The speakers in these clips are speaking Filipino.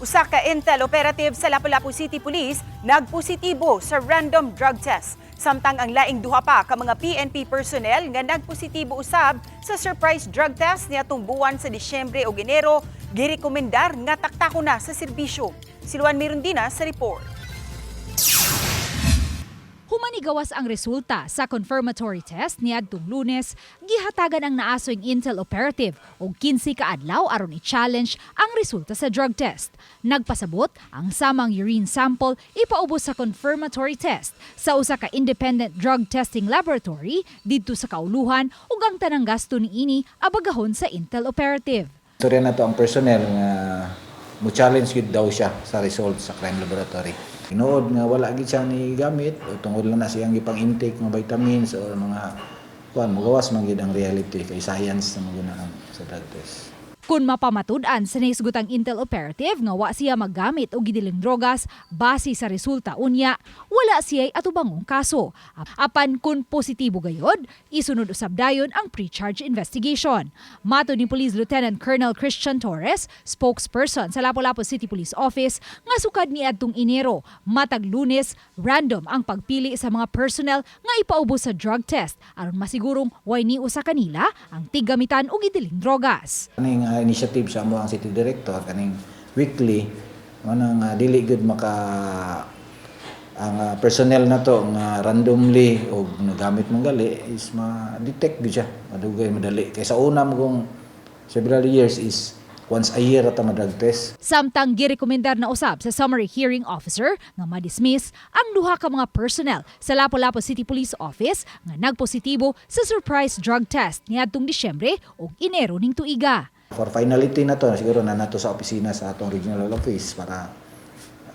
Usa ka intel operative sa Lapu-Lapu City Police nagpositibo sa random drug test. Samtang ang laing duha pa ka mga PNP personnel nga nagpositibo usab sa surprise drug test niadtung buwan sa Disyembre ug Enero, girekomendar nga taktakon na sa serbisyo. Siluan Mirundina sa report. Humanigawas ang resulta sa confirmatory test niadtong Lunes, gihatagan ang naasoing intel operative og 15 ka adlaw aron i-challenge ang resulta sa drug test. Nagpasabot ang samang urine sample ipaubos sa confirmatory test sa usa ka independent drug testing laboratory didto sa kauluhan ug ang tanang gasto niini abagahon sa intel operative. Istorya na to ang personnel nga mo-challenge gid daw siya sa result sa crime laboratory. Tinuod nga wala gid siya ni gamit o tungod lang na siyang gipang intake ng vitamins o mga magawas man gid ang reality kay science na magunaan sa drug test. Kung mapamatud-an sa naisgutang intel operative nga wa siya maggamit og gidiling drogas base sa resulta unya, wala siya'y atubangong kaso. Apan kung positibo gayod, isunod usab dayon ang pre-charge investigation. Matud ni Police Lieutenant Colonel Christian Torres, spokesperson sa Lapu-Lapu City Police Office, nga sukad niadtong Enero, matag Lunes, random ang pagpili sa mga personnel nga ipaubos sa drug test aron masigurong way ni usa kanila ang tigamitan og gidiling drogas. Kaning initiative sa amo ang city director kaning weekly manang dili gud maka ang personnel na to nga randomly og nagamit mong gali is ma-detect gud siya madugay madali kay sa una mo kung several years is once a year ata ma-drug test. Samtang girekomendar na usab sa summary hearing officer nga ma-dismiss ang duha ka mga personnel sa Lapu-Lapu City Police Office nga nagpositibo sa surprise drug test niadtong Disyembre ug Enero ning tuiga. For finality na to, siguro na nato sa opisina sa atong regional office para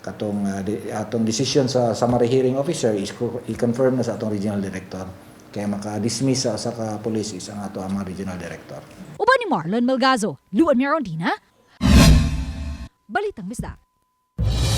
katong atong decision sa summary hearing officer is i-confirm na sa atong regional director. Kaya maka-dismiss sa ka police is ang ato ang mga regional director. Uban ni Marlon Melgazo, Luan Mirondina, Balitang Bisdak.